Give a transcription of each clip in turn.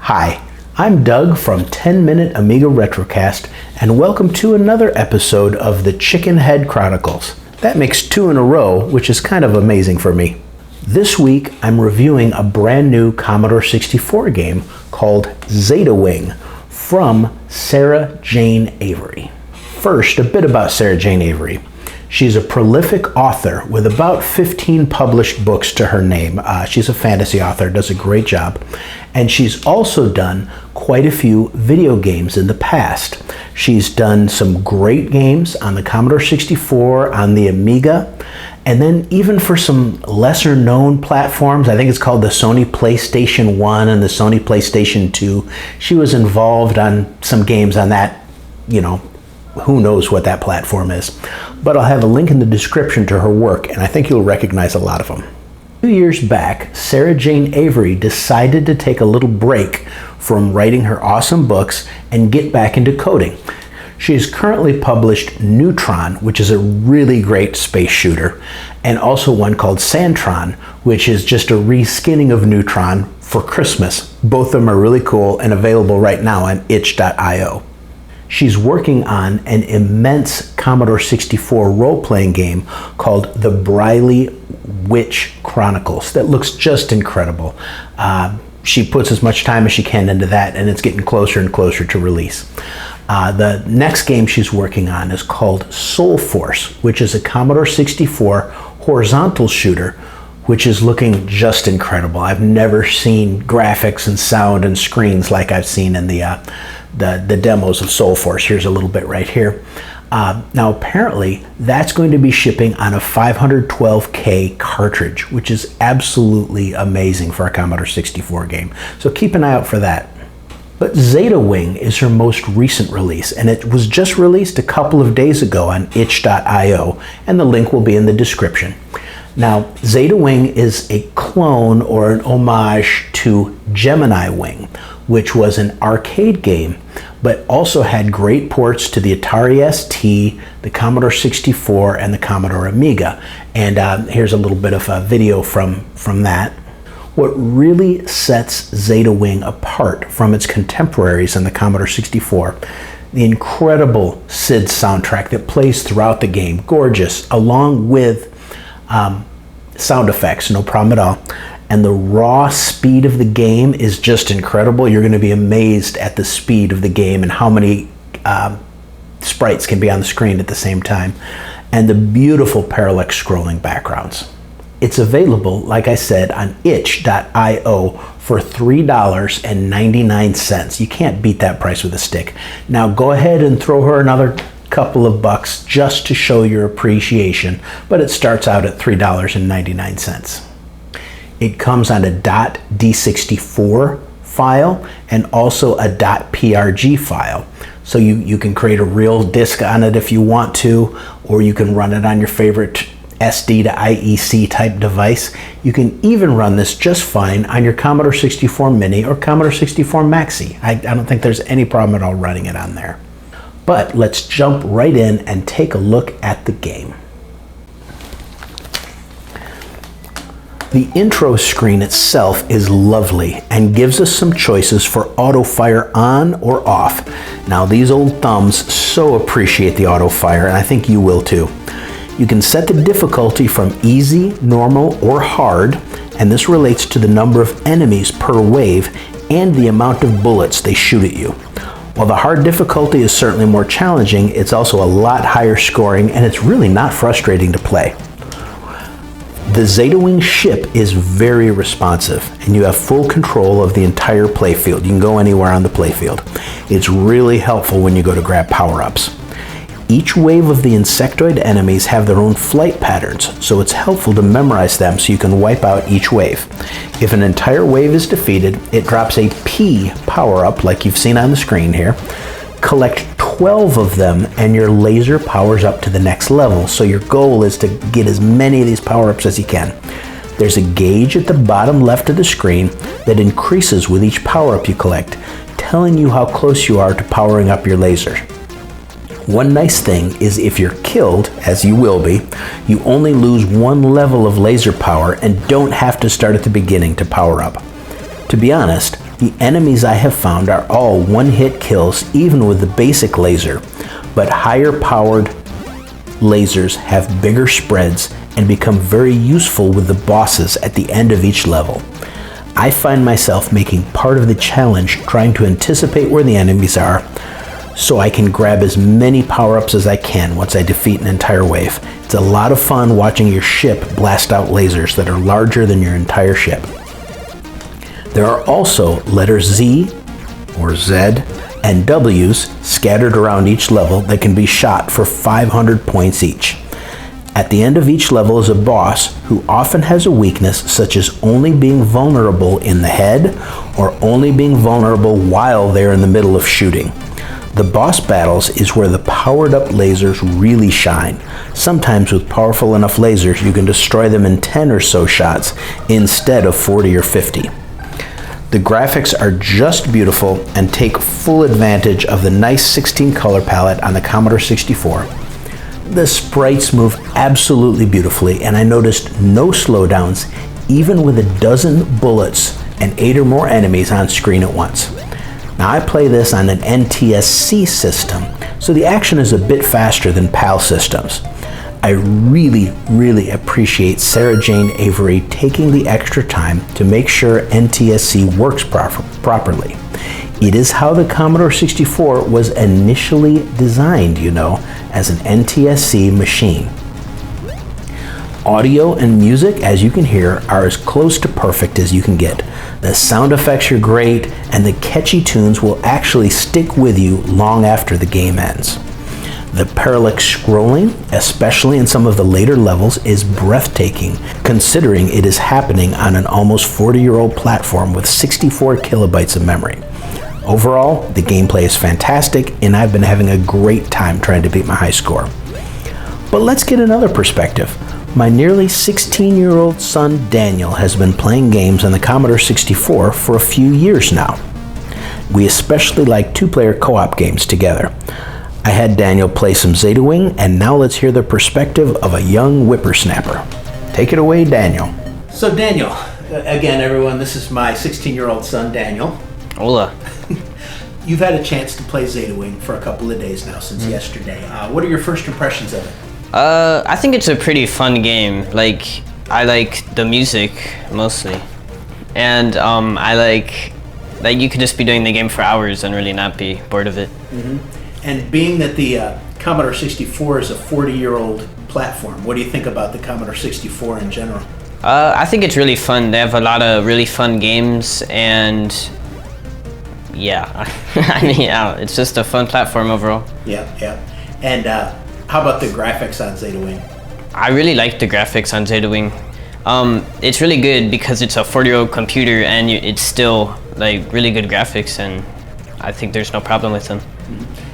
Hi, I'm Doug from 10 Minute Amiga Retrocast, and welcome to another episode of the Chicken Head Chronicles. That makes 2 in a row, which is kind of amazing for me. This week, I'm reviewing a brand new Commodore 64 game called Zeta Wing from Sarah Jane Avery. First, a bit about Sarah Jane Avery. She's a prolific author with about 15 published books to her name. She's a fantasy author, does a great job. And she's also done quite a few video games in the past. She's done some great games on the Commodore 64, on the Amiga, and then even for some lesser known platforms. I think it's called the Sony PlayStation 1 and the Sony PlayStation 2. She was involved on some games on that, who knows what that platform is. But I'll have a link in the description to her work, and I think you'll recognize a lot of them. 2 years back, Sarah Jane Avery decided to take a little break from writing her awesome books and get back into coding. She has currently published Neutron, which is a really great space shooter, and also one called Santron, which is just a reskinning of Neutron for Christmas. Both of them are really cool and available right now on itch.io. She's working on an immense Commodore 64 role-playing game called The Briley Witch Chronicles that looks just incredible. She puts as much time as she can into that, and it's getting closer and closer to release. The next game she's working on is called Soul Force, which is a Commodore 64 horizontal shooter, which is looking just incredible. I've never seen graphics and sound and screens like I've seen in the demos of Soul Force. Here's a little bit right here. Now apparently that's going to be shipping on a 512K cartridge, which is absolutely amazing for a Commodore 64 game. So keep an eye out for that. But Zeta Wing is her most recent release, and it was just released a couple of days ago on itch.io, and the link will be in the description. Now, Zeta Wing is a clone or an homage to Gemini Wing, which was an arcade game, but also had great ports to the Atari ST, the Commodore 64, and the Commodore Amiga. And here's a little bit of a video from that. What really sets Zeta Wing apart from its contemporaries in the Commodore 64, the incredible SID soundtrack that plays throughout the game, gorgeous, along with sound effects, no problem at all. And the raw speed of the game is just incredible. You're going to be amazed at the speed of the game and how many sprites can be on the screen at the same time. And the beautiful parallax scrolling backgrounds. It's available, like I said, on itch.io for $3.99. You can't beat that price with a stick. Now go ahead and throw her another couple of bucks just to show your appreciation, but it starts out at $3.99. It comes on a .d64 file and also a .prg file. So you can create a real disk on it if you want to, or you can run it on your favorite SD to IEC type device. You can even run this just fine on your Commodore 64 Mini or Commodore 64 Maxi. I don't think there's any problem at all running it on there. But let's jump right in and take a look at the game. The intro screen itself is lovely and gives us some choices for auto fire on or off. Now these old thumbs so appreciate the auto fire, and I think you will too. You can set the difficulty from easy, normal, or hard, and this relates to the number of enemies per wave and the amount of bullets they shoot at you. While the hard difficulty is certainly more challenging, it's also a lot higher scoring, and it's really not frustrating to play. The Zeta Wing ship is very responsive, and you have full control of the entire playfield. You can go anywhere on the playfield. It's really helpful when you go to grab power-ups. Each wave of the insectoid enemies have their own flight patterns, so it's helpful to memorize them so you can wipe out each wave. If an entire wave is defeated, it drops a P power-up like you've seen on the screen here. Collect 12 of them and your laser powers up to the next level, so your goal is to get as many of these power-ups as you can. There's a gauge at the bottom left of the screen that increases with each power-up you collect, telling you how close you are to powering up your laser. One nice thing is if you're killed, as you will be, you only lose one level of laser power and don't have to start at the beginning to power up. To be honest, The enemies I have found are all one-hit kills, even with the basic laser, but higher powered lasers have bigger spreads and become very useful with the bosses at the end of each level. I find myself making part of the challenge trying to anticipate where the enemies are so I can grab as many power-ups as I can once I defeat an entire wave. It's a lot of fun watching your ship blast out lasers that are larger than your entire ship. There are also letters Z or Z and W's scattered around each level that can be shot for 500 points each. At the end of each level is a boss who often has a weakness such as only being vulnerable in the head or only being vulnerable while they're in the middle of shooting. The boss battles is where the powered up lasers really shine. Sometimes with powerful enough lasers you can destroy them in 10 or so shots instead of 40 or 50. The graphics are just beautiful and take full advantage of the nice 16 color palette on the Commodore 64. The sprites move absolutely beautifully, and I noticed no slowdowns even with a dozen bullets and 8 or more enemies on screen at once. Now I play this on an NTSC system, so the action is a bit faster than PAL systems. I really appreciate Sarah Jane Avery taking the extra time to make sure NTSC works properly. It is how the Commodore 64 was initially designed, as an NTSC machine. Audio and music, as you can hear, are as close to perfect as you can get. The sound effects are great, and the catchy tunes will actually stick with you long after the game ends. The parallax scrolling, especially in some of the later levels, is breathtaking, considering it is happening on an almost 40-year-old platform with 64 kilobytes of memory. Overall, the gameplay is fantastic, and I've been having a great time trying to beat my high score. But let's get another perspective. My nearly 16-year-old son Daniel has been playing games on the Commodore 64 for a few years now. We especially like two-player co-op games together. I had Daniel play some Zeta Wing, and now let's hear the perspective of a young whippersnapper. Take it away, Daniel. So Daniel, again everyone, this is my 16-year-old son Daniel. Hola. You've had a chance to play Zeta Wing for a couple of days now, since yesterday. What are your first impressions of it? I think it's a pretty fun game. I like the music mostly, and I like you could just be doing the game for hours and really not be bored of it. Mm-hmm. And being that the Commodore 64 is a 40-year-old platform, what do you think about the Commodore 64 in general? I think it's really fun. They have a lot of really fun games, and yeah, it's just a fun platform overall. Yeah. And how about the graphics on Zeta Wing? I really like the graphics on Zeta Wing. It's really good because it's a 40-year-old computer, and it's still really good graphics, and I think there's no problem with them.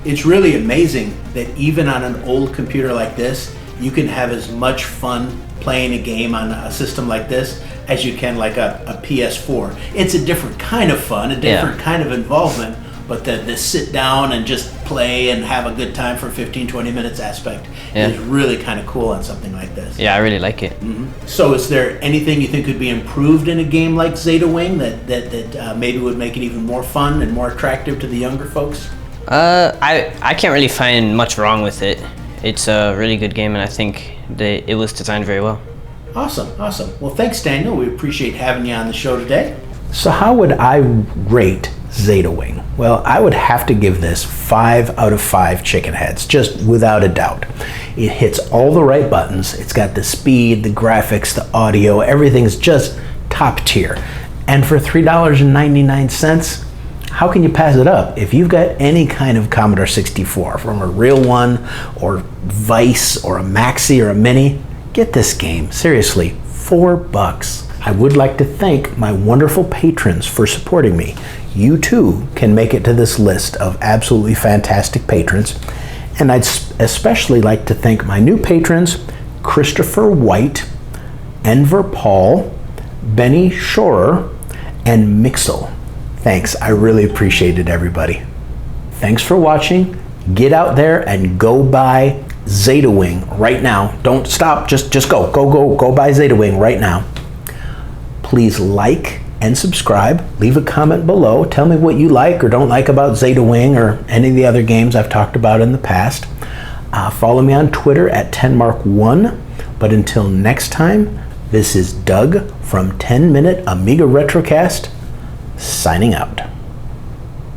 It's really amazing that even on an old computer like this, you can have as much fun playing a game on a system like this as you can like a PS4. It's a different kind of fun, a different kind of involvement, but the sit down and just play and have a good time for 15-20 minutes aspect is really kind of cool on something like this. Yeah, I really like it. Mm-hmm. So is there anything you think could be improved in a game like Zeta Wing that maybe would make it even more fun and more attractive to the younger folks? I can't really find much wrong with it. It's a really good game, and I think that it was designed very well. Awesome. Well, thanks, Daniel. We appreciate having you on the show today. So how would I rate Zeta Wing? Well, I would have to give this 5 out of 5 chicken heads, just without a doubt. It hits all the right buttons. It's got the speed, the graphics, the audio, everything's just top tier. And for $3.99, how can you pass it up? If you've got any kind of Commodore 64, from a real one, or Vice, or a Maxi, or a Mini, get this game. Seriously, $4. I would like to thank my wonderful patrons for supporting me. You too can make it to this list of absolutely fantastic patrons. And I'd especially like to thank my new patrons, Christopher White, Enver Paul, Benny Shorer, and Mixel. Thanks, I really appreciate it, everybody. Thanks for watching. Get out there and go buy Zeta Wing right now. Don't stop, just go buy Zeta Wing right now. Please like and subscribe. Leave a comment below. Tell me what you like or don't like about Zeta Wing or any of the other games I've talked about in the past. Follow me on Twitter at tenmark1. But until next time, this is Doug from 10 Minute Amiga Retrocast, signing out.